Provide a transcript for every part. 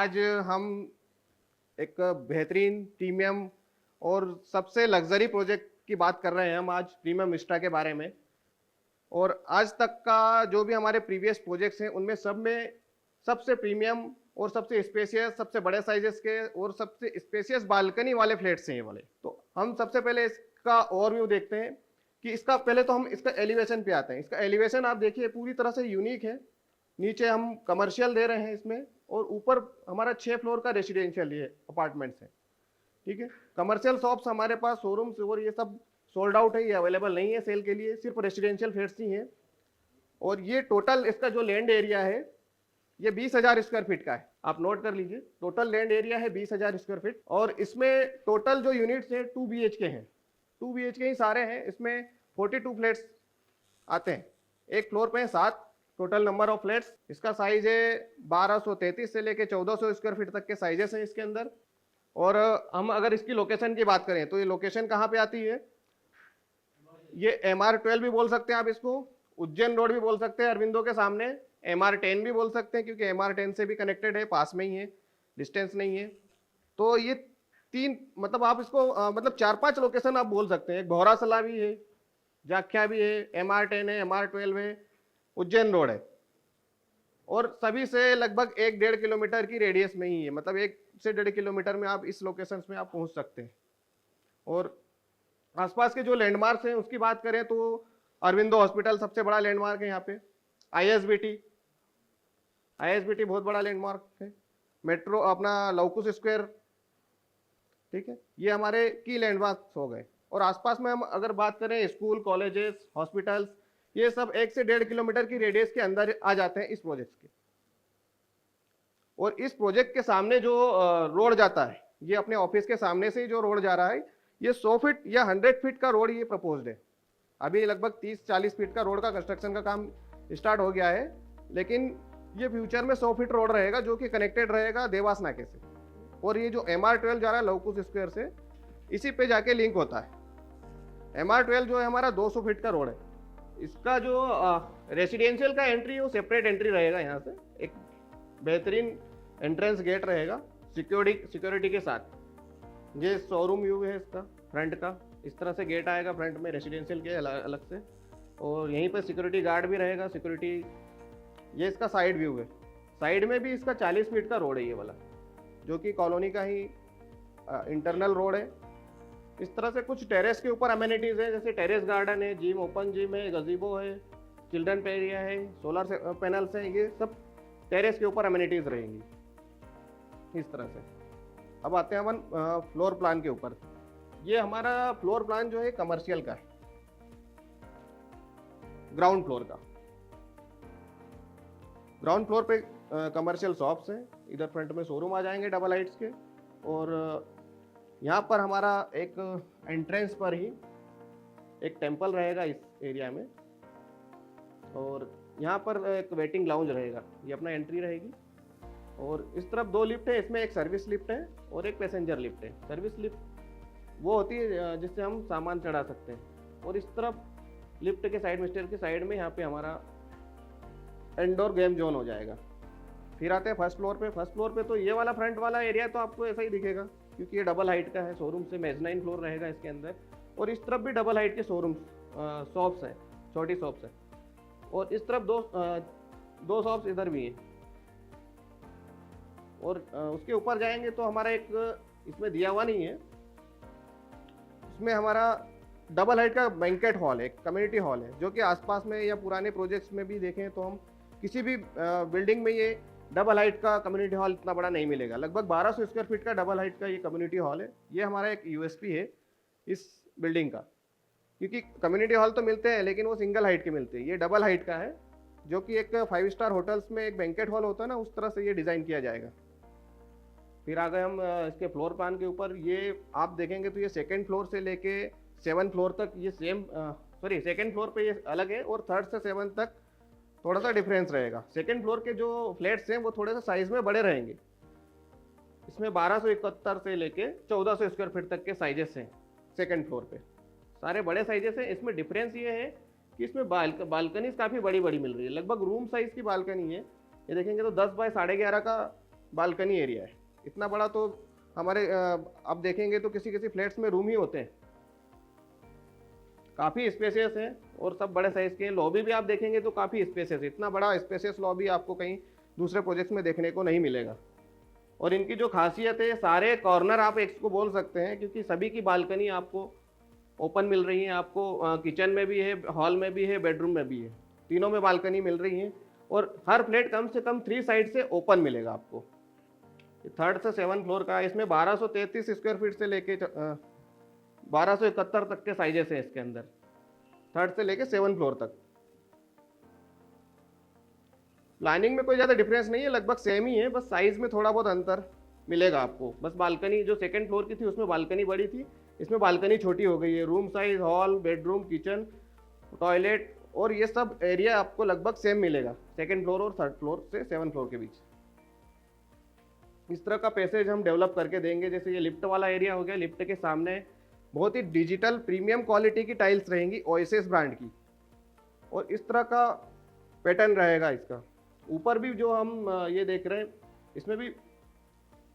आज हम एक बेहतरीन प्रीमियम और सबसे लग्जरी प्रोजेक्ट की बात कर रहे हैं हम आज प्रीमियम विस्टा के बारे में। और आज तक का जो भी हमारे प्रीवियस प्रोजेक्ट्स हैं उनमें सब में सबसे प्रीमियम और सबसे स्पेशियस, सबसे बड़े साइजेस के और सबसे स्पेशियस बालकनी वाले फ्लैट्स हैं ये वाले। तो हम सबसे पहले इसका ओवरव्यू देखते हैं कि इसका पहले तो हम इसका एलिवेशन पे आते हैं। इसका एलिवेशन आप देखिए पूरी तरह से यूनिक है। नीचे हम कमर्शियल दे रहे हैं इसमें और ऊपर हमारा 6 फ्लोर का रेसिडेंशियल ये अपार्टमेंट्स है। ठीक है, कमर्शियल शॉप्स हमारे पास शोरूम्स और ये सब सोल्ड आउट है, ये अवेलेबल नहीं है सेल के लिए, सिर्फ रेसिडेंशियल फ्लैट्स ही हैं। और ये टोटल इसका जो लैंड एरिया है ये 20,000 स्क्वायर फीट का है। आप नोट कर लीजिए, टोटल लैंड एरिया है 20,000 स्क्वायर फीट। और इसमें टोटल जो यूनिट्स हैं 2 BHK हैं, 2 BHK ही सारे हैं। इसमें 42 फ्लैट्स आते हैं, एक फ्लोर पे 7 टोटल नंबर ऑफ फ्लैट्स। इसका साइज है 1233 से लेके 1400 स्क्वायर फीट तक के साइजेस हैं इसके अंदर। और हम अगर इसकी लोकेशन की बात करें तो ये लोकेशन कहाँ पे आती है, ये MR12 भी बोल सकते हैं आप इसको, उज्जैन रोड भी बोल सकते हैं अरविंदो के सामने, MR10 भी बोल सकते हैं क्योंकि MR10 से भी कनेक्टेड है, पास में ही है, डिस्टेंस नहीं है। तो ये 3 मतलब आप इसको मतलब 4-5 लोकेशन आप बोल सकते हैं। एक भौरासला भी है, जाख्या भी है, MR10 है, MR12 है, उज्जैन रोड है। और सभी से लगभग 1-1.5 किलोमीटर की रेडियस में ही है, मतलब 1 से 1.5 किलोमीटर में आप इस लोकेशंस में आप पहुंच सकते हैं। और आसपास के जो लैंडमार्क्स हैं उसकी बात करें तो अरविंदो हॉस्पिटल सबसे बड़ा लैंडमार्क है यहाँ पे, ISBT बहुत बड़ा लैंडमार्क है, मेट्रो अपना लवकुश स्क्वायर। ठीक है, ये हमारे की लैंडमार्क्स हो गए। और आसपास में हम अगर बात करें स्कूल, कॉलेजेस, हॉस्पिटल्स, ये सब 1 से 1.5 किलोमीटर की रेडियस के अंदर आ जाते हैं इस प्रोजेक्ट के। और इस प्रोजेक्ट के सामने जो रोड जाता है, ये अपने ऑफिस के सामने से ही जो रोड जा रहा है, ये 100 फीट या 100 फीट का रोड ये प्रपोज्ड है। अभी लगभग 30-40 फीट का रोड का कंस्ट्रक्शन का काम स्टार्ट हो गया है, लेकिन ये फ्यूचर में 100 फीट रोड रहेगा जो कि कनेक्टेड रहेगा देवास नाके से। और ये जो MR12 जा रहा है लवकुश स्क्वायर से, इसी पे जाके लिंक होता है। MR12 जो है हमारा 200 फीट का रोड है। इसका जो रेसिडेंशियल का एंट्री है वो सेपरेट एंट्री रहेगा, यहाँ से एक बेहतरीन एंट्रेंस गेट रहेगा सिक्योरिटी के साथ। ये शोरूम व्यू है इसका फ्रंट का, इस तरह से गेट आएगा फ्रंट में रेसिडेंशियल के अलग से। और यहीं पर सिक्योरिटी गार्ड भी रहेगा, सिक्योरिटी। ये इसका साइड व्यू है, साइड में भी इसका 40 फीट का रोड है ये वाला, जो कि कॉलोनी का ही इंटरनल रोड है। इस तरह से कुछ टेरेस के ऊपर अमेनिटीज है, जैसे टेरेस गार्डन है, जिम, ओपन जिम है, गजीबो है, चिल्ड्रन एरिया है, सोलर पैनल्स हैं, ये सब टेरेस के ऊपर अमेनिटीज रहेंगी इस तरह से। अब आते हैं अपन फ्लोर प्लान के ऊपर। ये हमारा फ्लोर प्लान जो है कमर्शियल का है, ग्राउंड फ्लोर का। ग्राउंड फ्लोर पे कमर्शियल शॉप्स हैं, इधर फ्रंट में शोरूम आ जाएंगे डबल हाइट्स के। और यहाँ पर हमारा एक एंट्रेंस पर ही एक टेंपल रहेगा इस एरिया में। और यहाँ पर एक वेटिंग लाउंज रहेगा, ये अपना एंट्री रहेगी। और इस तरफ 2 लिफ्ट है, इसमें एक सर्विस लिफ्ट है और एक पैसेंजर लिफ्ट है। सर्विस लिफ्ट वो होती है जिससे हम सामान चढ़ा सकते हैं। और इस तरफ लिफ्ट के साइड में, स्टेयर के साइड में, यहाँ पे हमारा इंडोर गेम जोन हो जाएगा। फिर आते हैं फर्स्ट फ्लोर पे। फर्स्ट फ्लोर पे तो ये वाला फ्रंट वाला एरिया तो आपको ऐसा ही दिखेगा क्योंकि ये डबल हाइट का है, शोरूम से मेजनाइन फ्लोर रहेगा इसके अंदर। और इस तरफ भी डबल हाइट के शोरूम शॉप्स हैं, छोटी शॉप्स हैं। और इस तरफ दो शॉप्स इधर भी हैं। और उसके ऊपर जाएंगे तो हमारा एक इसमें दिया हुआ नहीं है, इसमें हमारा डबल हाइट का बैंकेट हॉल है, कम्युनिटी हॉल है, जो कि आसपास में या पुराने प्रोजेक्ट्स में भी देखें तो हम किसी भी बिल्डिंग में ये डबल हाइट का कम्युनिटी हॉल इतना बड़ा नहीं मिलेगा। लगभग 1200 स्क्वायर फीट का डबल हाइट का ये कम्युनिटी हॉल है। ये हमारा एक USP है इस बिल्डिंग का, क्योंकि कम्युनिटी हॉल तो मिलते हैं लेकिन वो सिंगल हाइट के मिलते हैं, ये डबल हाइट का है, जो कि एक 5 स्टार होटल्स में एक बैंकेट हॉल होता है ना, उस तरह से ये डिज़ाइन किया जाएगा। फिर आ गए हम इसके फ्लोर प्लान के ऊपर। ये आप देखेंगे तो ये 2nd फ्लोर से लेके 7th फ्लोर तक ये सेम, सॉरी 2nd फ्लोर पे ये अलग है और 3rd से 7th तक थोड़ा सा डिफरेंस रहेगा। 2nd फ्लोर के जो फ्लैट्स हैं वो थोड़े से साइज में बड़े रहेंगे। इसमें 1271 से लेके 1400 स्क्वायर फीट तक के साइजेस हैं 2nd फ्लोर पे, सारे बड़े साइजेस हैं। इसमें डिफरेंस ये है कि इसमें बालकनीज काफ़ी बड़ी बड़ी मिल रही है, लगभग रूम साइज की बालकनी है। ये देखेंगे तो 10 बाय 11.5 का बालकनी एरिया है। इतना बड़ा तो हमारे आप देखेंगे तो किसी किसी फ्लैट्स में रूम ही होते हैं। काफ़ी स्पेसियस है और सब बड़े साइज के हैं। लॉबी भी आप देखेंगे तो काफ़ी स्पेसियस है। इतना बड़ा स्पेसियस लॉबी आपको कहीं दूसरे प्रोजेक्ट्स में देखने को नहीं मिलेगा। और इनकी जो खासियत है, सारे कॉर्नर आप इसको बोल सकते हैं, क्योंकि सभी की बालकनी आपको ओपन मिल रही है। आपको किचन में भी है, हॉल में भी है, बेडरूम में भी है, तीनों में बालकनी मिल रही है। और हर फ्लैट कम से कम 3 साइड से ओपन मिलेगा आपको। 3rd से 7th फ्लोर का, इसमें 1233 स्क्वायर फीट से लेके 1271 तक के साइजेस हैं इसके अंदर, 3rd से लेके 7th फ्लोर तक। प्लानिंग में कोई ज़्यादा डिफरेंस नहीं है, लगभग सेम ही है, बस साइज में थोड़ा बहुत अंतर मिलेगा आपको। बस बालकनी जो 2nd फ्लोर की थी उसमें बालकनी बड़ी थी, इसमें बालकनी छोटी हो गई है। Room size, hall, bedroom, kitchen, toilet और ये सब एरिया आपको लगभग सेम मिलेगा 2nd फ्लोर और 3rd फ्लोर से 7th फ्लोर के बीच। इस तरह का पैसेज हम डेवलप करके देंगे। जैसे ये लिफ्ट वाला एरिया हो गया, लिफ्ट के सामने बहुत ही डिजिटल प्रीमियम क्वालिटी की टाइल्स रहेंगी ओएसिस ब्रांड की, और इस तरह का पैटर्न रहेगा इसका। ऊपर भी जो हम ये देख रहे हैं, इसमें भी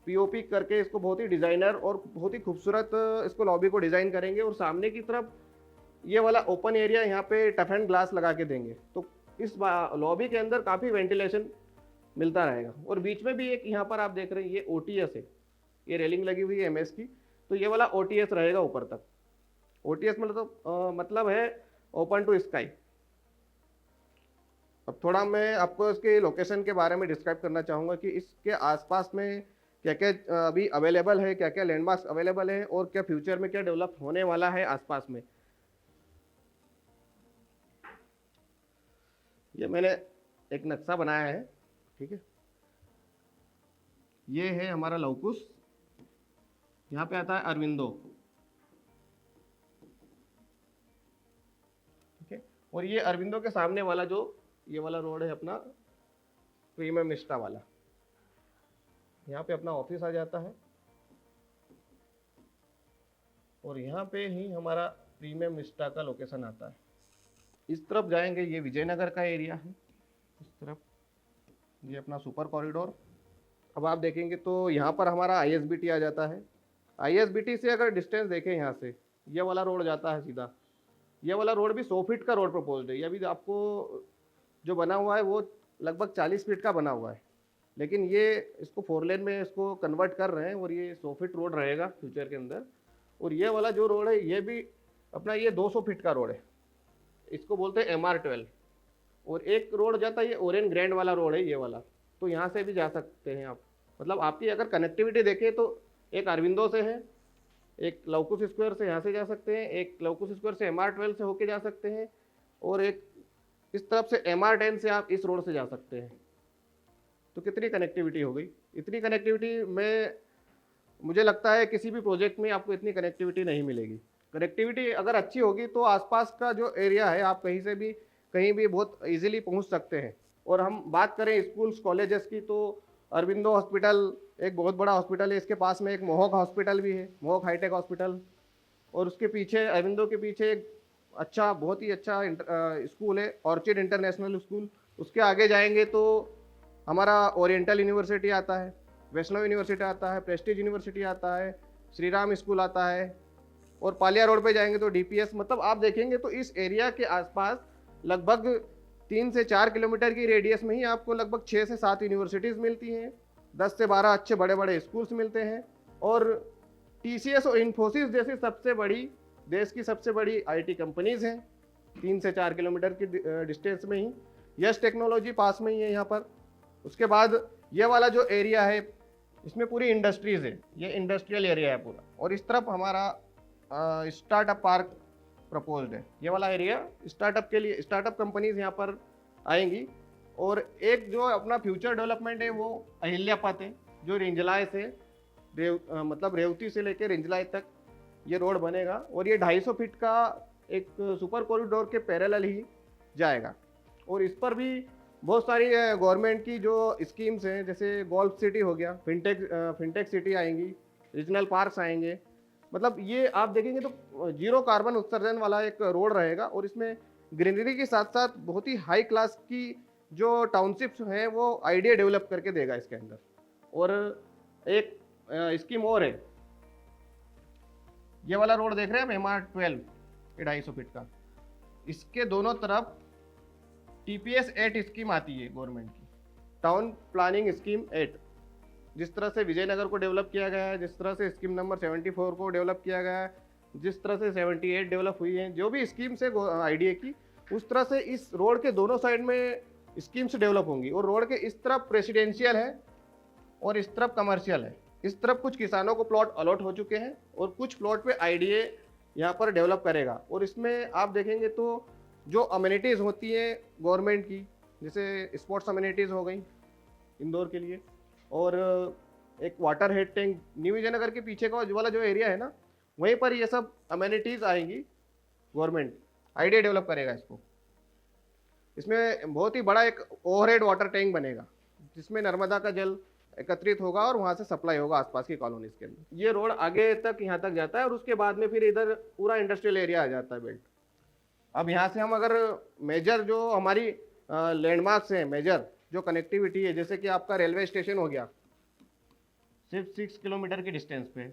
पीओपी करके इसको बहुत ही डिज़ाइनर और बहुत ही खूबसूरत इसको लॉबी को डिज़ाइन करेंगे। और सामने की तरफ ये वाला ओपन एरिया यहाँ पे टफ एंड ग्लास लगा के देंगे, तो इस लॉबी के अंदर काफ़ी वेंटिलेशन मिलता रहेगा। और बीच में भी एक यहाँ पर आप देख रहे हैं, ये ओटीएस है, ये रेलिंग लगी हुई है एमएस की, तो ये वाला ओटीएस रहेगा ऊपर तक। ओटीएस मतलब है ओपन टू स्काई। अब थोड़ा मैं आपको इसके लोकेशन के बारे में डिस्क्राइब करना चाहूँगा कि इसके आसपास में क्या क्या अभी अवेलेबल है, क्या क्या लैंडमार्क्स अवेलेबल है, और क्या फ्यूचर में क्या डेवलप होने वाला है आसपास में। ये मैंने एक नक्शा बनाया है, ठीक है। ये है हमारा लवकुश, यहाँ पे आता है अरविंदो, ठीक है। और ये अरविंदो के सामने वाला जो ये वाला रोड है अपना प्रीमियम मिस्टा वाला, यहाँ पे अपना ऑफिस आ जाता है। और यहाँ पे ही हमारा प्रीमियम मिस्टा का लोकेशन आता है। इस तरफ जाएंगे, ये विजयनगर का एरिया है। इस तरफ ये अपना सुपर कॉरिडोर। अब आप देखेंगे तो यहाँ पर हमारा आईएसबीटी आ जाता है। आईएसबीटी से अगर डिस्टेंस देखें यहाँ से, ये वाला रोड जाता है सीधा। ये वाला रोड भी 100 फीट का रोड प्रपोज्ड है। ये अभी आपको जो बना हुआ है वो लगभग 40 फीट का बना हुआ है, लेकिन ये इसको 4 लेन में इसको कन्वर्ट कर रहे हैं और ये 100 फीट रोड रहेगा फ्यूचर के अंदर। और ये वाला जो रोड है ये भी अपना ये 200 फीट का रोड है, इसको बोलते हैं MR12। और एक रोड जाता है, ये ओरेन ग्रैंड वाला रोड है ये वाला, तो यहाँ से भी जा सकते हैं आप। मतलब आपकी अगर कनेक्टिविटी देखें तो एक अरविंदो से है, एक लवकुश स्क्वायर से यहाँ से जा सकते हैं, एक लवकुश स्क्वायर से MR12 से होके जा सकते हैं, और एक इस तरफ से MR10 से आप इस रोड से जा सकते हैं। तो कितनी कनेक्टिविटी हो गई। इतनी कनेक्टिविटी में मुझे लगता है किसी भी प्रोजेक्ट में आपको इतनी कनेक्टिविटी नहीं मिलेगी। कनेक्टिविटी अगर अच्छी होगी तो आसपास का जो एरिया है आप कहीं से भी कहीं भी बहुत इजीली पहुंच सकते हैं। और हम बात करें स्कूल्स कॉलेजेस की, तो अरविंदो हॉस्पिटल एक बहुत बड़ा हॉस्पिटल है। इसके पास में एक मोहक हॉस्पिटल भी है, मोहक हाईटेक हॉस्पिटल। और उसके पीछे अरविंदो के पीछे एक अच्छा, बहुत ही अच्छा स्कूल है, ऑर्चिड इंटरनेशनल स्कूल। उसके आगे जाएंगे तो हमारा ओरिएंटल यूनिवर्सिटी आता है, वैष्णव यूनिवर्सिटी आता है, प्रेस्टीज यूनिवर्सिटी आता है, श्री राम स्कूल आता है। और पालिया रोड पे जाएंगे तो DPS। मतलब आप देखेंगे तो इस एरिया के आसपास लगभग 3 से 4 किलोमीटर की रेडियस में ही आपको लगभग 6 से 7 यूनिवर्सिटीज़ मिलती हैं, 10 से 12 अच्छे बड़े बड़े स्कूल्स मिलते हैं। और TCS और इन्फोसिस जैसी सबसे बड़ी, देश की सबसे बड़ी IT कंपनीज़ हैं 3 से 4 किलोमीटर की डिस्टेंस में ही। यश टेक्नोलॉजी पास में ही है यहाँ पर। उसके बाद ये वाला जो एरिया है इसमें पूरी इंडस्ट्रीज़ है, ये इंडस्ट्रियल एरिया है पूरा। और इस तरफ हमारा स्टार्टअप पार्क प्रपोज्ड है। ये वाला एरिया स्टार्टअप के लिए, स्टार्टअप कंपनीज यहाँ पर आएंगी। और एक जो अपना फ्यूचर डेवलपमेंट है वो अहिल्या पथ है, जो रिंजलाए से मतलब रेवती से लेकर रिंजलाए तक ये रोड बनेगा। और ये 250 फीट का एक सुपर कॉरिडोर के पैरेलल ही जाएगा। और इस पर भी बहुत सारी गवर्नमेंट की जो स्कीम्स हैं, जैसे गोल्फ सिटी हो गया, फिनटेक सिटी आएंगी, रीजनल पार्क्स आएंगे। मतलब ये आप देखेंगे तो 0 कार्बन उत्सर्जन वाला एक रोड रहेगा। और इसमें ग्रीनरी के साथ साथ बहुत ही हाई क्लास की जो टाउनशिप्स हैं वो आइडिया डेवलप करके देगा इसके अंदर। और एक स्कीम और है, ये वाला रोड देख रहे हैं MR 12 ये 250 फीट का, इसके दोनों तरफ TPS 8 स्कीम आती है गवर्नमेंट की, टाउन प्लानिंग स्कीम 8। जिस तरह से विजयनगर को डेवलप किया गया है, जिस तरह से स्कीम नंबर 74 को डेवलप किया गया है, जिस तरह से 78 डेवलप हुई है, जो भी स्कीम्स है IDA की, उस तरह से इस रोड के दोनों साइड में स्कीम्स डेवलप होंगी। और रोड के इस तरफ रेसिडेंशियल है और इस तरफ कमर्शियल है। इस तरफ कुछ किसानों को प्लॉट अलॉट हो चुके हैं और कुछ प्लॉट पे IDA यहाँ पर डेवलप करेगा। और इसमें आप देखेंगे तो जो अम्यूनिटीज़ होती हैं गवर्नमेंट की, जैसे स्पोर्ट्स अम्यूनिटीज़ हो गई इंदौर के लिए, और एक water head tank, new Vijaynagar के पीछे का वाला जो एरिया है ना, वहीं पर ये सब अम्यूनिटीज़ आएंगी। गवर्नमेंट IDA डेवलप करेगा इसको। इसमें बहुत ही बड़ा एक ओवरहेड वाटर टैंक बनेगा जिसमें नर्मदा का जल एकत्रित होगा और वहां से सप्लाई होगा आसपास की कॉलोनीज के अंदर। ये रोड आगे तक यहाँ तक जाता है और उसके बाद में फिर इधर पूरा इंडस्ट्रियल एरिया आ जाता है बेल्ट। अब यहाँ से हम अगर मेजर जो हमारी लैंडमार्क्स हैं, मेजर जो कनेक्टिविटी है, जैसे कि आपका रेलवे स्टेशन हो गया सिर्फ 6 किलोमीटर की डिस्टेंस पे,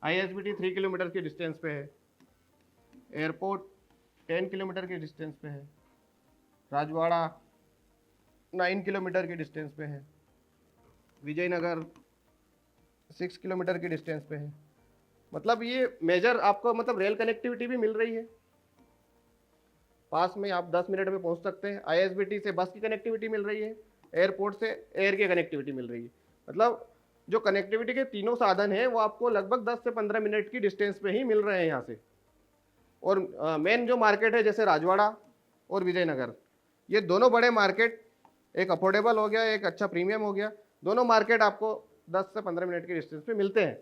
ISBT 3 किलोमीटर की डिस्टेंस पे है, एयरपोर्ट 10 किलोमीटर की डिस्टेंस पे है, राजवाड़ा 9 किलोमीटर की डिस्टेंस पे है, विजयनगर 6 किलोमीटर की डिस्टेंस पे है। मतलब ये मेजर आपको मतलब रेल कनेक्टिविटी भी मिल रही है, पास में आप 10 मिनट में पहुंच सकते हैं। ISBT से बस की कनेक्टिविटी मिल रही है, एयरपोर्ट से एयर की कनेक्टिविटी मिल रही है। मतलब जो कनेक्टिविटी के तीनों साधन हैं वो आपको लगभग 10 से 15 मिनट की डिस्टेंस पे ही मिल रहे हैं यहाँ से। और मेन जो मार्केट है जैसे राजवाड़ा और विजयनगर, ये दोनों बड़े मार्केट, एक अफोर्डेबल हो गया, एक अच्छा प्रीमियम हो गया, दोनों मार्केट आपको 10 से 15 मिनट की डिस्टेंस पे मिलते हैं।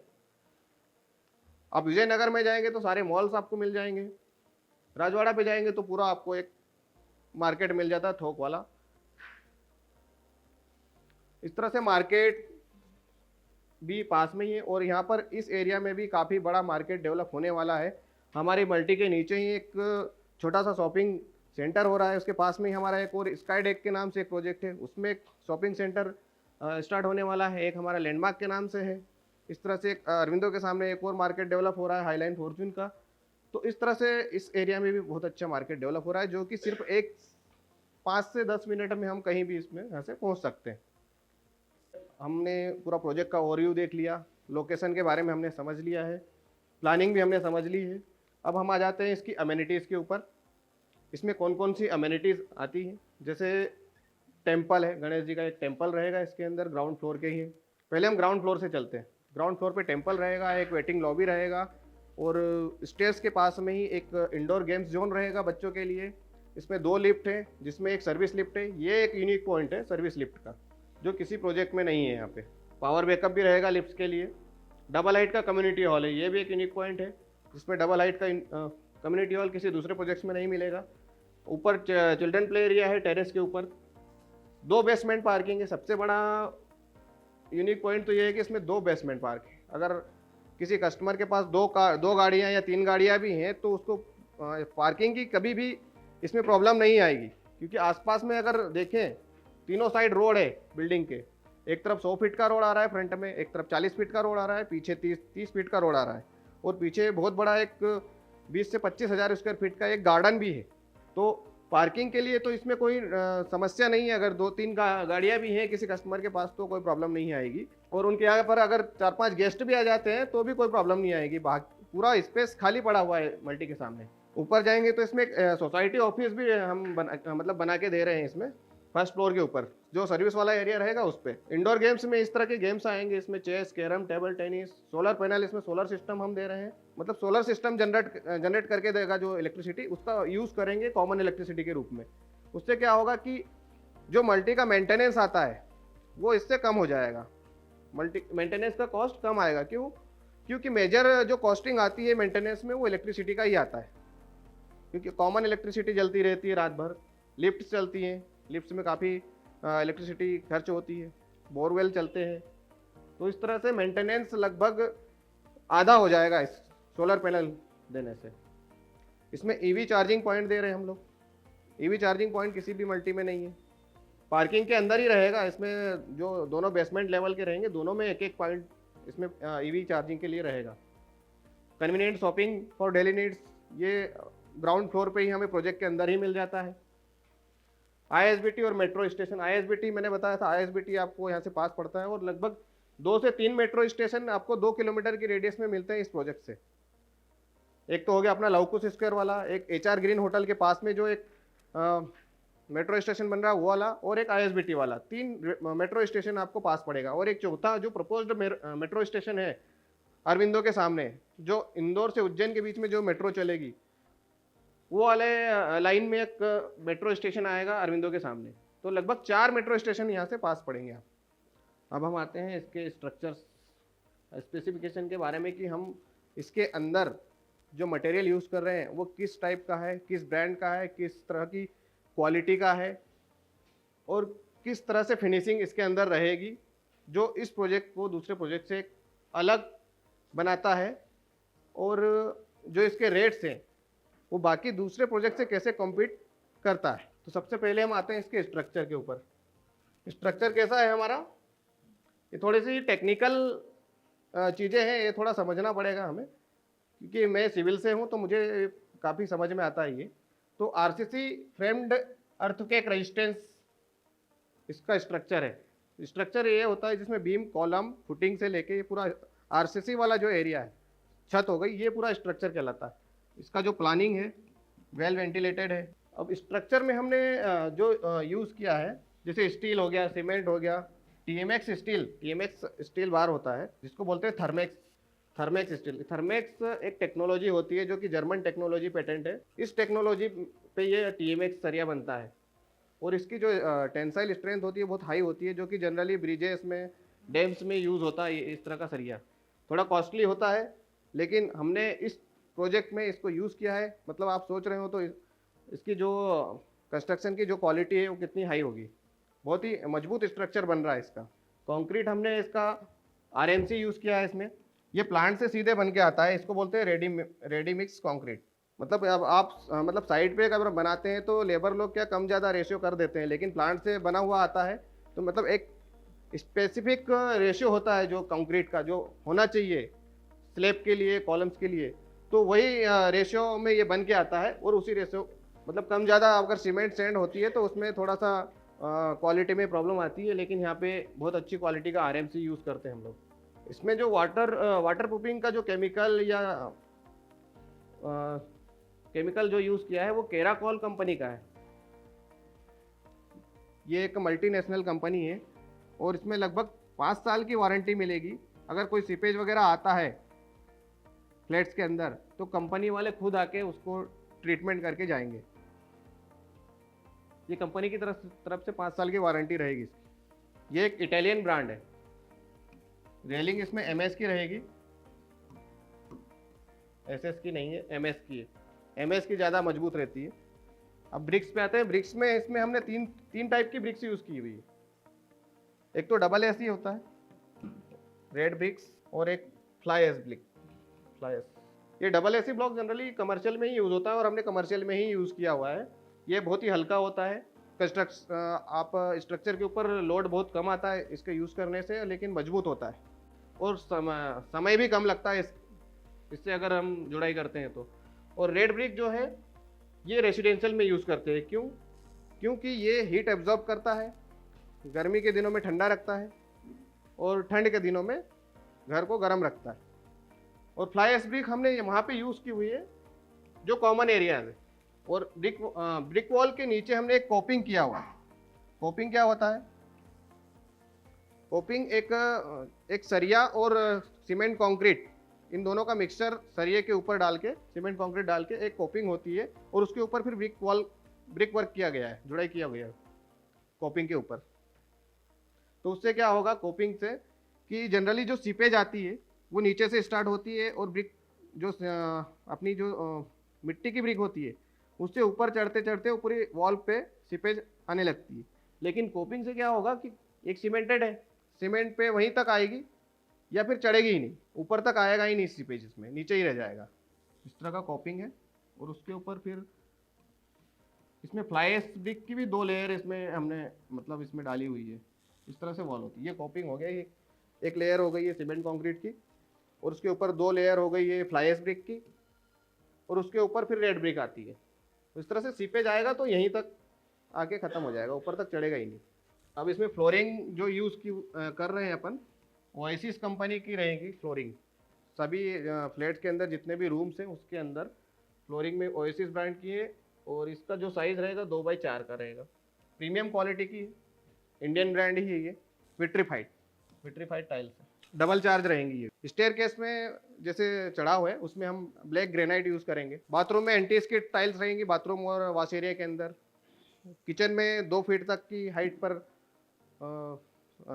आप विजयनगर में जाएंगे तो सारे मॉल्स आपको मिल जाएंगे, राजवाड़ा पे जाएंगे तो पूरा आपको एक मार्केट मिल जाता है थोक वाला। इस तरह से मार्केट भी पास में ही है और यहाँ पर इस एरिया में भी काफ़ी बड़ा मार्केट डेवलप होने वाला है। हमारी मल्टी के नीचे ही एक छोटा सा शॉपिंग सेंटर हो रहा है, उसके पास में ही हमारा एक और स्काई डेक के नाम से एक प्रोजेक्ट है, उसमें एक शॉपिंग सेंटर स्टार्ट होने वाला है, एक हमारा लैंडमार्क के नाम से है। इस तरह से अरविंदो के सामने एक और मार्केट डेवलप हो रहा है, हाईलाइन फॉर्चून का। तो इस तरह से इस एरिया में भी बहुत अच्छा मार्केट डेवलप हो रहा है, जो कि सिर्फ 5 से 10 मिनट में हम कहीं भी इसमें यहाँ से पहुँच सकते हैं। हमने पूरा प्रोजेक्ट का ओवरव्यू देख लिया, लोकेशन के बारे में हमने समझ लिया है, प्लानिंग भी हमने समझ ली है। अब हम आ जाते हैं इसकी अमेनिटीज़ के ऊपर। इसमें कौन कौन सी अमेनिटीज़ आती हैं, जैसे टेम्पल है, गणेश जी का एक टेम्पल रहेगा इसके अंदर, ग्राउंड फ्लोर के ही है। पहले हम ग्राउंड फ्लोर से चलते हैं। ग्राउंड फ्लोर पे टेम्पल रहेगा, एक वेटिंग लॉबी रहेगा और स्टेज के पास में ही एक इंडोर गेम्स जोन रहेगा बच्चों के लिए। इसमें 2 लिफ्ट है, जिसमें एक सर्विस लिफ्ट है। ये एक यूनिक पॉइंट है सर्विस लिफ्ट का, जो किसी प्रोजेक्ट में नहीं है। यहाँ पे पावर बैकअप भी रहेगा लिफ्ट के लिए। डबल हाइट का कम्युनिटी हॉल है, ये भी एक यूनिक पॉइंट है, जिसमें डबल हाइट का कम्युनिटी हॉल किसी दूसरे प्रोजेक्ट्स में नहीं मिलेगा। ऊपर चिल्ड्रन प्ले एरिया है गार्डन के ऊपर। 2 बेसमेंट पार्किंग है। सबसे बड़ा यूनिक पॉइंट तो ये है कि इसमें 2 बेसमेंट पार्क है। अगर किसी कस्टमर के पास 2 गाड़ियाँ या 3 गाड़ियाँ भी हैं तो उसको पार्किंग की कभी भी इसमें प्रॉब्लम नहीं आएगी, क्योंकि आसपास में अगर देखें तीनों साइड रोड है बिल्डिंग के। एक तरफ 100 फीट का रोड आ रहा है फ्रंट में, एक तरफ 40 फीट का रोड आ रहा है, पीछे 30 फीट का रोड आ रहा है, और पीछे बहुत बड़ा एक 20 से 25 हज़ार स्क्वायर फीट का एक गार्डन भी है। तो पार्किंग के लिए तो इसमें कोई समस्या नहीं है। अगर 2-3 गाड़ियाँ भी हैं किसी कस्टमर के पास तो कोई प्रॉब्लम नहीं आएगी। और उनके यहाँ पर अगर 4-5 गेस्ट भी आ जाते हैं तो भी कोई प्रॉब्लम नहीं आएगी। पूरा स्पेस खाली पड़ा हुआ है मल्टी के सामने। ऊपर जाएंगे तो इसमें सोसाइटी ऑफिस भी हम बना के दे रहे हैं इसमें, फर्स्ट फ्लोर के ऊपर जो सर्विस वाला एरिया रहेगा उस पर। इंडोर गेम्स में इस तरह के गेम्स आएंगे, इसमें chess, carrom, table tennis, solar panel, इसमें सोलर सिस्टम हम दे रहे हैं। मतलब सोलर सिस्टम जनरेट करके देगा जो इलेक्ट्रिसिटी, उसका यूज़ करेंगे कॉमन इलेक्ट्रिसिटी के रूप में। उससे क्या होगा कि जो मल्टी का मेंटेनेंस आता है वो इससे कम हो जाएगा। मल्टी मेंटेनेंस का कॉस्ट कम आएगा। क्यों? क्योंकि मेजर जो कॉस्टिंग आती है मेंटेनेंस में वो इलेक्ट्रिसिटी का ही आता है, क्योंकि कॉमन इलेक्ट्रिसिटी जलती रहती है रात भर। लिफ्ट चलती हैं, लिफ्ट में काफ़ी इलेक्ट्रिसिटी खर्च होती है, बोरवेल चलते हैं। तो इस तरह से मेंटेनेंस लगभग आधा हो जाएगा इस सोलर पैनल देने से। इसमें ईवी चार्जिंग पॉइंट दे रहे हैं हम लोग। ईवी चार्जिंग पॉइंट किसी भी मल्टी में नहीं है। पार्किंग के अंदर ही रहेगा। इसमें जो दोनों बेसमेंट लेवल के रहेंगे, दोनों में एक एक पॉइंट इसमें ईवी चार्जिंग के लिए रहेगा। Convenient shopping for daily needs, ये ग्राउंड फ्लोर पे ही हमें प्रोजेक्ट के अंदर ही मिल जाता है। आईएसबीटी और मेट्रो स्टेशन, आईएसबीटी मैंने बताया था, आईएसबीटी आपको यहाँ से पास पड़ता है और लगभग 2 से 3 मेट्रो स्टेशन आपको 2 किलोमीटर की रेडियस में मिलते हैं इस प्रोजेक्ट से। एक तो हो गया अपना लवकुश स्क्वायर वाला, एक एचआर ग्रीन होटल के पास में जो एक मेट्रो स्टेशन बन रहा है वो वाला, और एक आईएसबीटी वाला, 3 मेट्रो स्टेशन आपको पास पड़ेगा। और एक चौथा जो प्रपोज्ड मेट्रो स्टेशन है अरविंदो के सामने, जो इंदौर से उज्जैन के बीच में जो मेट्रो चलेगी, वो वाले लाइन में एक मेट्रो स्टेशन आएगा अरविंदो के सामने। तो लगभग 4 मेट्रो स्टेशन यहाँ से पास पड़ेंगे आप। अब हम आते हैं इसके स्ट्रक्चर स्पेसिफिकेशन के बारे में कि हम इसके अंदर जो मटेरियल यूज़ कर रहे हैं वो किस टाइप का है, किस ब्रांड का है, किस तरह की क्वालिटी का है और किस तरह से फिनिशिंग इसके अंदर रहेगी, जो इस प्रोजेक्ट को दूसरे प्रोजेक्ट से अलग बनाता है। और जो इसके रेट्स हैं वो बाकी दूसरे प्रोजेक्ट से कैसे कॉम्पीट करता है। तो सबसे पहले हम आते हैं इसके स्ट्रक्चर के ऊपर। स्ट्रक्चर कैसा है हमारा, ये थोड़ी सी टेक्निकल चीज़ें हैं, ये थोड़ा समझना पड़ेगा हमें, क्योंकि मैं सिविल से हूँ तो मुझे काफ़ी समझ में आता है ये। तो आरसीसी फ्रेम्ड अर्थक्वेक रेजिस्टेंस इसका स्ट्रक्चर है। स्ट्रक्चर ये होता है जिसमें बीम, कॉलम, फुटिंग से लेके ये पूरा आरसीसी वाला जो एरिया है, छत हो गई, ये पूरा स्ट्रक्चर कहलाता है। इसका जो प्लानिंग है वेल वेंटिलेटेड है। अब स्ट्रक्चर में हमने जो यूज़ किया है, जैसे स्टील हो गया, सीमेंट हो गया, टीएमएक्स स्टील बार होता है जिसको बोलते हैं थर्मेक्स स्टील। थर्मेक्स एक टेक्नोलॉजी होती है जो कि जर्मन टेक्नोलॉजी पेटेंट है। इस टेक्नोलॉजी पे ये टीएमएक्स सरिया बनता है और इसकी जो टेंसाइल स्ट्रेंथ होती है बहुत हाई होती है, जो कि जनरली ब्रिजेस में, डैम्स में यूज़ होता है। इस तरह का सरिया थोड़ा कॉस्टली होता है, लेकिन हमने इस प्रोजेक्ट में इसको यूज़ किया है। मतलब आप सोच रहे हो तो इसकी जो कंस्ट्रक्शन की जो क्वालिटी है वो कितनी हाई होगी। बहुत ही मजबूत स्ट्रक्चर बन रहा है इसका। कंक्रीट हमने इसका आरएमसी यूज़ किया है इसमें। ये प्लांट से सीधे बन के आता है, इसको बोलते हैं रेडी मिक्स कंक्रीट। मतलब अब आप मतलब साइड पे अगर बनाते हैं तो लेबर लोग क्या कम ज़्यादा रेशियो कर देते हैं, लेकिन प्लांट से बना हुआ आता है तो मतलब एक स्पेसिफिक रेशियो होता है जो कंक्रीट का जो होना चाहिए स्लैब के लिए, कॉलम्स के लिए, तो वही रेशियो में ये बन के आता है। और उसी रेशियो मतलब कम ज़्यादा अगर सीमेंट सैंड होती है तो उसमें थोड़ा सा क्वालिटी में प्रॉब्लम आती है, लेकिन यहाँ पे बहुत अच्छी क्वालिटी का आरएमसी यूज़ करते हैं हम लोग। इसमें जो वाटर प्रूफिंग का जो केमिकल जो यूज़ किया है वो केराकॉल कंपनी का है। ये एक मल्टीनेशनल कंपनी है और इसमें लगभग 5 साल की वारंटी मिलेगी। अगर कोई सीपेज वगैरह आता है फ्लैट्स के अंदर तो कंपनी वाले खुद आके उसको ट्रीटमेंट करके जाएंगे। ये कंपनी की तरफ से 5 साल की वारंटी रहेगी इसकी। ये एक इटालियन ब्रांड है। रेलिंग इसमें एमएस की रहेगी, एसएस की नहीं है, एमएस की है। एमएस की ज़्यादा मजबूत रहती है। अब ब्रिक्स पे आते हैं। ब्रिक्स में इसमें हमने तीन टाइप की ब्रिक्स यूज़ की हुई है। एक तो डबल एस होता है, रेड ब्रिक्स, और एक फ्लाई एस। ये double AC block generally commercial में ही यूज़ होता है और हमने कमर्शियल में ही यूज़ किया हुआ है। ये बहुत ही हल्का होता है। आप स्ट्रक्चर के ऊपर लोड बहुत कम आता है इसके यूज़ करने से, लेकिन मजबूत होता है और समय भी कम लगता है इससे अगर हम जुड़ाई करते हैं तो। और रेड ब्रिक जो है ये रेसिडेंशियल में यूज़ करते हैं। क्योंकि ये हीट एब्जॉर्ब करता है, गर्मी के दिनों में ठंडा रखता है और ठंड के दिनों में घर को गर्म रखता है। और फ्लाई एस ब्रिक हमने वहाँ पे यूज़ की हुई है जो कॉमन एरियाज है। और ब्रिक वॉल के नीचे हमने एक कोपिंग किया हुआ है। कोपिंग क्या होता है? कोपिंग एक सरिया और सीमेंट कंक्रीट, इन दोनों का मिक्सचर सरिये के ऊपर डाल के, सीमेंट कंक्रीट डाल के एक कोपिंग होती है और उसके ऊपर फिर ब्रिक वर्क किया गया है, जुड़ाई किया गया है कोपिंग के ऊपर। तो उससे क्या होगा कोपिंग से कि जनरली जो सीपेज आती है वो नीचे से स्टार्ट होती है और ब्रिक जो अपनी जो मिट्टी की ब्रिक होती है उससे ऊपर चढ़ते चढ़ते पूरी वॉल पे सीपेज आने लगती है। लेकिन कोपिंग से क्या होगा कि एक सीमेंटेड है, सीमेंट पे वहीं तक आएगी या फिर चढ़ेगी ही नहीं, ऊपर तक आएगा ही नहीं सीपेज, इसमें नीचे ही रह जाएगा। इस तरह का कोपिंग है और उसके ऊपर फिर इसमें फ्लाई एश ब्रिक की भी 2 लेयर इसमें हमने मतलब इसमें डाली हुई है। इस तरह से वॉल होती है। ये कॉपिंग हो गया, ये एक लेयर हो गई है सीमेंट कंक्रीट की, और उसके ऊपर 2 लेयर हो गई है फ्लाई एश ब्रिक की, और उसके ऊपर फिर रेड ब्रिक आती है। तो इस तरह से सीपेज आएगा तो यहीं तक आके ख़त्म हो जाएगा, ऊपर तक चढ़ेगा ही नहीं। अब इसमें फ्लोरिंग जो यूज़ की कर रहे हैं अपन, ओएसिस कंपनी की रहेगी फ्लोरिंग। सभी फ्लैट्स के अंदर जितने भी रूम्स हैं उसके अंदर फ्लोरिंग में ओएसिस ब्रांड की है, और इसका जो साइज़ रहेगा 2x4 का रहेगा। प्रीमियम क्वालिटी की है, इंडियन ब्रांड ही है ये। विट्रीफाइड टाइल्स है, डबल चार्ज रहेंगी ये। स्टेयर केस में जैसे चढ़ाव है उसमें हम ब्लैक ग्रेनाइट यूज़ करेंगे। बाथरूम में एंटी स्किड टाइल्स रहेंगी, बाथरूम और वॉश एरिया के अंदर। किचन में 2 फीट तक की हाइट पर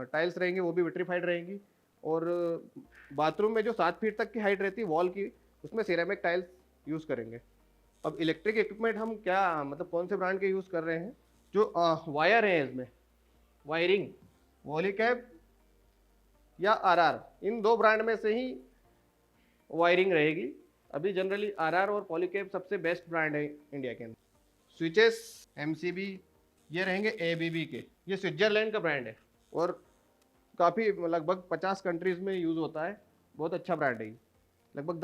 टाइल्स रहेंगी, वो भी विट्रीफाइड रहेंगी। और बाथरूम में जो 7 फीट तक की हाइट रहती है वॉल की, उसमें सिरेमिक टाइल्स यूज़ करेंगे। अब इलेक्ट्रिक इक्विपमेंट हम क्या मतलब कौन से ब्रांड के यूज़ कर रहे हैं? जो वायर है इसमें, वायरिंग, वॉलीकैब या आरआर, इन 2 ब्रांड में से ही वायरिंग रहेगी। अभी जनरली आरआर और पॉलीकैब सबसे बेस्ट ब्रांड है इंडिया के अंदर। स्विचेस एमसीबी ये रहेंगे एबीबी के, ये स्विट्जरलैंड का ब्रांड है और काफ़ी लगभग 50 कंट्रीज़ में यूज़ होता है। बहुत अच्छा ब्रांड है ये। लगभग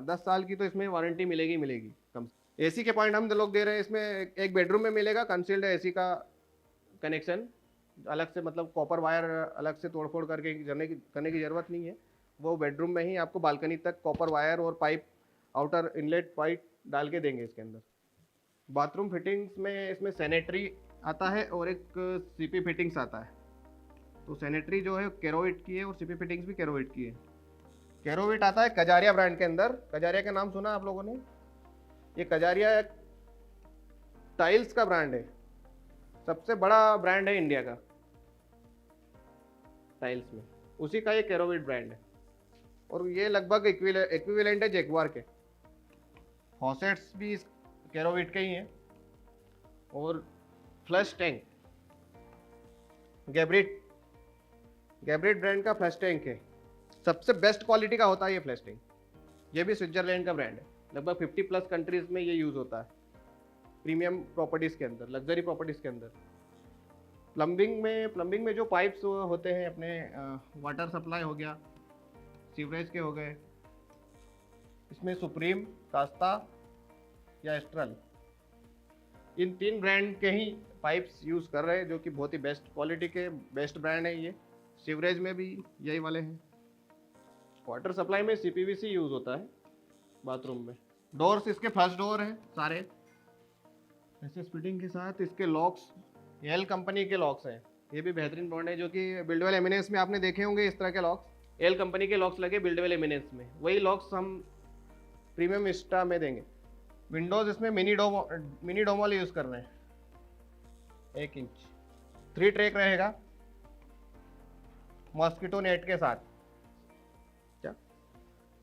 10 साल की तो इसमें वारंटी मिलेगी कम से। एसी के पॉइंट हम लोग दे रहे हैं इसमें। एक बेडरूम में मिलेगा कंसील्ड एसी का कनेक्शन, अलग से मतलब कॉपर वायर अलग से तोड़फोड़ करके करने की ज़रूरत नहीं है। वो बेडरूम में ही आपको बालकनी तक कॉपर वायर और पाइप, आउटर इनलेट पाइप डाल के देंगे इसके अंदर। बाथरूम फिटिंग्स में इसमें सैनिटरी आता है और एक सीपी फिटिंग्स आता है। तो सैनिटरी जो है केरोविट की है और सीपी फिटिंग्स भी केरोविट की है। केरोविट आता है कजारिया ब्रांड के अंदर। कजारिया का नाम सुना आप लोगों ने? ये कजारिया टाइल्स का ब्रांड है, सबसे बड़ा ब्रांड है इंडिया का टाइल्स में, उसी का ये केरोविट ब्रांड है। और ये लगभग इक्विवेलेंट है जैगवार के। फॉसेट्स भी केरोविट के ही हैं। और फ्लश टैंक गैब्रिट ब्रांड का फ्लश टैंक है, सबसे बेस्ट क्वालिटी का होता है ये फ्लश टैंक। ये भी स्विट्जरलैंड का ब्रांड है। लगभग 50+ कंट्रीज में ये यूज़ होता है, प्रीमियम प्रॉपर्टीज़ के अंदर, लग्जरी प्रॉपर्टीज़ के अंदर। प्लम्बिंग में जो पाइप्स होते हैं अपने, वाटर सप्लाई हो गया, सीवरेज के हो गए, इसमें सुप्रीम, कास्ता या एस्ट्रल, इन 3 ब्रांड के ही पाइप्स यूज़ कर रहे हैं, जो कि बहुत ही बेस्ट क्वालिटी के बेस्ट ब्रांड है ये। सीवरेज में भी यही वाले हैं। वाटर सप्लाई में सीपीवीसी यूज़ होता है बाथरूम में। डोर्स इसके फर्स्ट डोर हैं सारे ऐसे फिटिंग के साथ। इसके लॉक्स एल कंपनी के लॉक्स हैं, ये भी बेहतरीन ब्रांड है, जो कि बिल्डवेल एमिनेंस में आपने देखे होंगे इस तरह के लॉक्स। एल कंपनी के लॉक्स लगे बिल्डवेल एमिनेंस में, वही लॉक्स हम प्रीमियम विस्टा में देंगे। विंडोज़ इसमें मिनी डोमोल यूज़ कर रहे हैं, 1 इंच 3 ट्रैक रहेगा मॉस्किटो नेट के साथ। क्या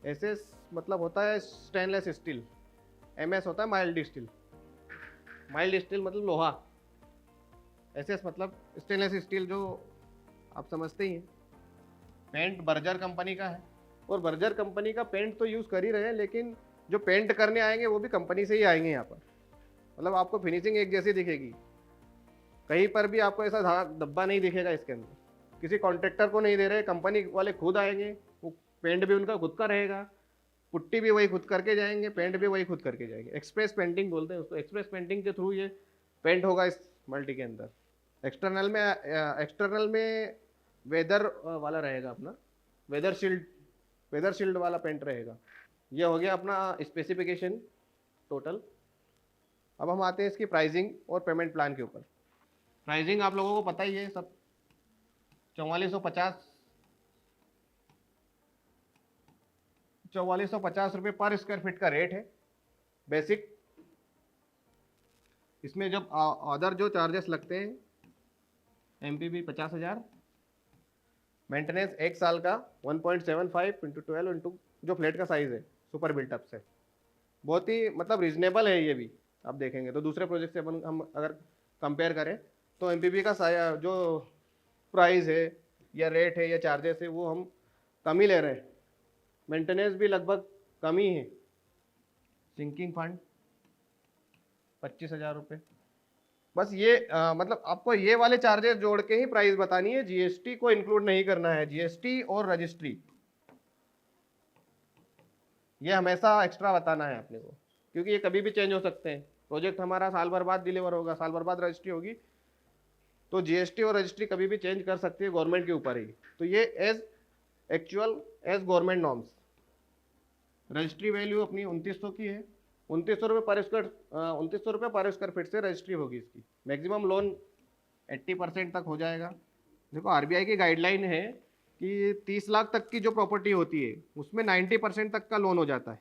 ऐसे मतलब होता है स्टेनलेस स्टील, एमएस होता है माइल्ड स्टील। माइल्ड स्टील मतलब लोहा, एसएस मतलब स्टेनलेस स्टील, जो आप समझते ही हैं। पेंट बर्जर कंपनी का है, और बर्जर कंपनी का पेंट तो यूज़ कर ही रहे हैं, लेकिन जो पेंट करने आएंगे वो भी कंपनी से ही आएंगे यहाँ पर। मतलब आपको फिनिशिंग एक जैसी दिखेगी, कहीं पर भी आपको ऐसा धब्बा नहीं दिखेगा इसके अंदर। किसी कॉन्ट्रैक्टर को नहीं दे रहे, कंपनी वाले खुद आएंगे, वो पेंट भी उनका खुद का रहेगा, पुट्टी भी वही खुद करके जाएंगे, पेंट भी वही खुद करके जाएंगे। एक्सप्रेस पेंटिंग बोलते हैं उसको। एक्सप्रेस पेंटिंग के थ्रू ये पेंट होगा इस मल्टी के अंदर। एक्सटर्नल में वेदर वाला रहेगा अपना, वेदर शील्ड वाला पेंट रहेगा। ये हो गया अपना स्पेसिफिकेशन टोटल। अब हम आते हैं इसकी प्राइसिंग और पेमेंट प्लान के ऊपर। प्राइसिंग आप लोगों को पता ही है सब, 4450 रुपये पर स्क्वायर फीट का रेट है बेसिक। इसमें जब अदर जो चार्जेस लगते हैं, एमपीबी 50,000, मेंटेनेंस 1 साल का 1.75 × 12 × जो फ्लैट का साइज़ है सुपर बिल्टअप से, बहुत ही मतलब रीजनेबल है ये भी। आप देखेंगे तो दूसरे प्रोजेक्ट से हम अगर कंपेयर करें तो एमपीबी का जो प्राइस है या रेट है या चार्जेस है वो हम कम ही ले रहे हैं। मेंटेनेंस भी लगभग कम ही है। सिंकिंग फंड 25,000 रुपये, बस ये मतलब आपको ये वाले चार्जेस जोड़ के ही प्राइस बतानी है, जीएसटी को इंक्लूड नहीं करना है। जीएसटी और रजिस्ट्री ये हमेशा एक्स्ट्रा बताना है अपने को, क्योंकि ये कभी भी चेंज हो सकते हैं। प्रोजेक्ट हमारा साल भर बाद डिलीवर होगा, साल भर बाद रजिस्ट्री होगी, तो जीएसटी और रजिस्ट्री कभी भी चेंज कर सकती है गवर्नमेंट के ऊपर ही। तो ये as actual as government norms. Registry value अपनी 2900 की है, 2900 रुपये पर स्क्वायर 2900 रुपये पर स्क्वायर फीट से रजिस्ट्री होगी इसकी। मैक्सिमम लोन 80% तक हो जाएगा। देखो आरबीआई की गाइडलाइन है कि 30 लाख तक की जो प्रॉपर्टी होती है उसमें 90% तक का लोन हो जाता है,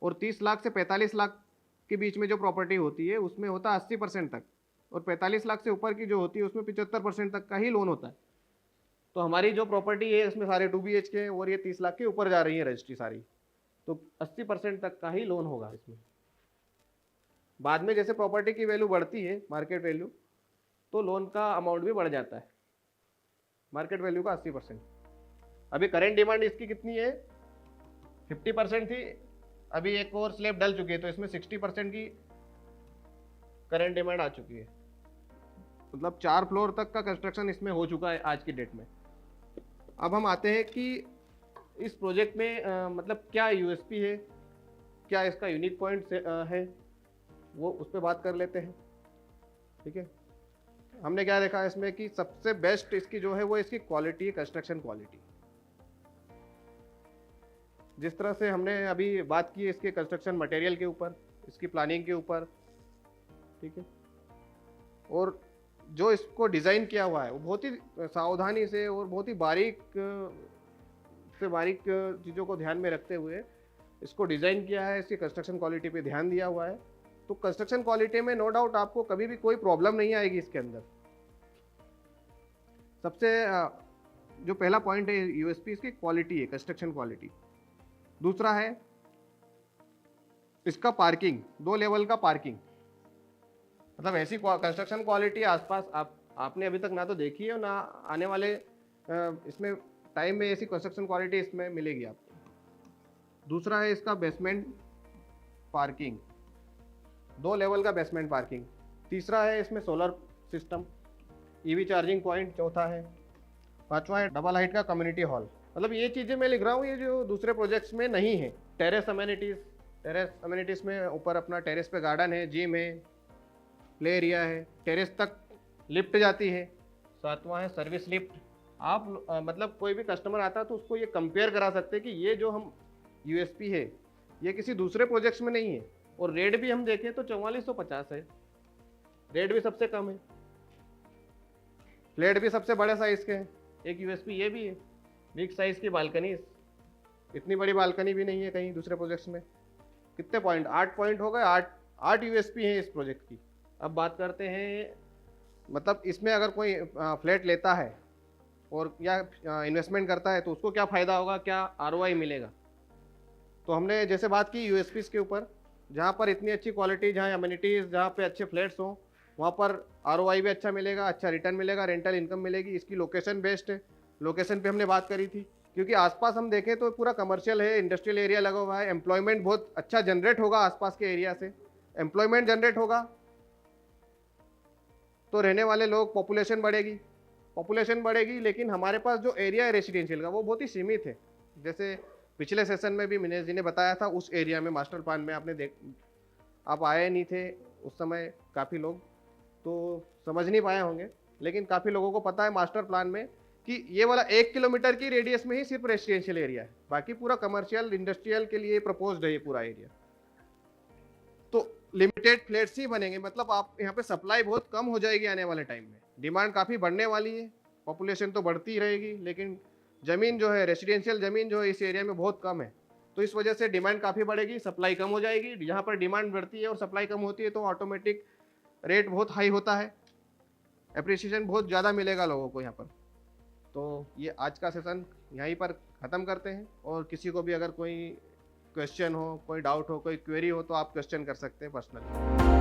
और 30 लाख से 45 लाख के बीच में जो प्रॉपर्टी होती है उसमें होता है 80% तक, और 45 लाख से ऊपर की जो होती है उसमें 75% तक का ही लोन होता है। तो हमारी जो प्रॉपर्टी है इसमें सारे 2 BHK है, और ये 30 लाख के ऊपर जा रही है रजिस्ट्री सारी, तो 80% तक का ही लोन होगा इसमें। बाद में जैसे प्रॉपर्टी की वैल्यू बढ़ती है, मार्केट वैल्यू, तो लोन का अमाउंट भी बढ़ जाता है, मार्केट वैल्यू का 80%। अभी करेंट डिमांड इसकी कितनी है, 50% थी, अभी एक और स्लैब डल चुकी है, तो इसमें 60% की करेंट डिमांड आ चुकी है। मतलब 4 फ्लोर तक का कंस्ट्रक्शन इसमें हो चुका है आज की डेट में। अब हम आते हैं कि इस प्रोजेक्ट में मतलब क्या यूएसपी है, क्या इसका यूनिक पॉइंट है, वो उस पर बात कर लेते हैं। ठीक है, हमने क्या देखा इसमें कि सबसे बेस्ट इसकी जो है वो इसकी क्वालिटी है, कंस्ट्रक्शन क्वालिटी। जिस तरह से हमने अभी बात की है इसके कंस्ट्रक्शन मटेरियल के ऊपर, इसकी प्लानिंग के ऊपर, ठीक है, और जो इसको डिज़ाइन किया हुआ है वो बहुत ही सावधानी से और बहुत ही बारीक चीज़ों को ध्यान में रखते हुए इसको डिज़ाइन किया है। इसकी कंस्ट्रक्शन क्वालिटी पे ध्यान दिया हुआ है, तो कंस्ट्रक्शन क्वालिटी में नो डाउट आपको कभी भी कोई प्रॉब्लम नहीं आएगी इसके अंदर। सबसे जो पहला पॉइंट है यूएसपी इसकी क्वालिटी है, कंस्ट्रक्शन क्वालिटी। दूसरा है इसका पार्किंग, 2 लेवल का पार्किंग। मतलब ऐसी कंस्ट्रक्शन क्वालिटी आसपास आपने अभी तक ना तो देखी है, ना आने वाले इसमें टाइम में ऐसी कंस्ट्रक्शन क्वालिटी इसमें मिलेगी आपको। दूसरा है इसका बेसमेंट पार्किंग, 2 लेवल का बेसमेंट पार्किंग। तीसरा है इसमें solar system, EV charging point. चौथा है, पांचवा है डबल हाइट का कम्युनिटी हॉल। मतलब ये चीज़ें मैं लिख रहा हूँ ये जो दूसरे प्रोजेक्ट्स में नहीं है। टेरेस अमेनिटीज़ में ऊपर अपना टेरेस पे गार्डन है, जिम है, प्ले एरिया है, टेरेस तक लिफ्ट जाती है। सातवां है सर्विस लिफ्ट। आप मतलब कोई भी कस्टमर आता है तो उसको ये कंपेयर करा सकते हैं कि ये जो हम यूएसपी है ये किसी दूसरे प्रोजेक्ट्स में नहीं है। और रेट भी हम देखें तो 4450 है, रेट भी सबसे कम है, फ्लैट भी सबसे बड़े साइज़ के हैं। एक यूएसपी ये भी है, बिग साइज़ की बालकनी, इतनी बड़ी बालकनी भी नहीं है कहीं दूसरे प्रोजेक्ट्स में। कितने पॉइंट, 8 पॉइंट हो गए, 8 यूएसपी है इस प्रोजेक्ट की। अब बात करते हैं मतलब इसमें अगर कोई फ्लैट लेता है और या इन्वेस्टमेंट करता है तो उसको क्या फ़ायदा होगा, क्या आरओआई मिलेगा। तो हमने जैसे बात की यूएसपीज़ के ऊपर, जहाँ पर इतनी अच्छी क्वालिटी, जहाँ अम्यूनिटीज़, जहाँ पे अच्छे फ्लैट्स हों, वहाँ पर आरओआई भी अच्छा मिलेगा, अच्छा रिटर्न मिलेगा, रेंटल इनकम मिलेगी। इसकी लोकेशन बेस्ट है, लोकेशन पे हमने बात करी थी, क्योंकि आसपास हम देखें तो पूरा कमर्शियल है, इंडस्ट्रियल एरिया लगा हुआ है, एम्प्लॉयमेंट बहुत अच्छा जनरेट होगा आसपास के एरिया से। एम्प्लॉयमेंट जनरेट होगा तो रहने वाले लोग, पॉपुलेशन बढ़ेगी, लेकिन हमारे पास जो एरिया है रेसिडेंशियल का वो बहुत ही सीमित है। जैसे पिछले सेशन में भी मिनेश जी ने बताया था, उस एरिया में मास्टर प्लान में आप आए नहीं थे उस समय, काफ़ी लोग तो समझ नहीं पाए होंगे, लेकिन काफ़ी लोगों को पता है मास्टर प्लान में कि ये वाला 1 किलोमीटर की रेडियस में ही सिर्फ रेसिडेंशियल एरिया है, बाकी पूरा कमर्शियल इंडस्ट्रियल के लिए प्रपोज्ड है ये पूरा एरिया। तो लिमिटेड फ्लैट्स ही बनेंगे, मतलब आप यहाँ पे सप्लाई बहुत कम हो जाएगी आने वाले टाइम में। डिमांड काफ़ी बढ़ने वाली है, पॉपुलेशन तो बढ़ती ही रहेगी, लेकिन ज़मीन जो है, रेसिडेंशियल ज़मीन जो है इस एरिया में बहुत कम है, तो इस वजह से डिमांड काफ़ी बढ़ेगी, सप्लाई कम हो जाएगी। जहाँ पर डिमांड बढ़ती है और सप्लाई कम होती है तो ऑटोमेटिक रेट बहुत हाई होता है, एप्रिसिएशन बहुत ज़्यादा मिलेगा लोगों को यहाँ पर। तो ये आज का सेशन यहीं पर ख़त्म करते हैं, और किसी को भी अगर कोई क्वेश्चन हो, कोई डाउट हो, कोई क्वेरी हो तो आप क्वेश्चन कर सकते हैं पर्सनली।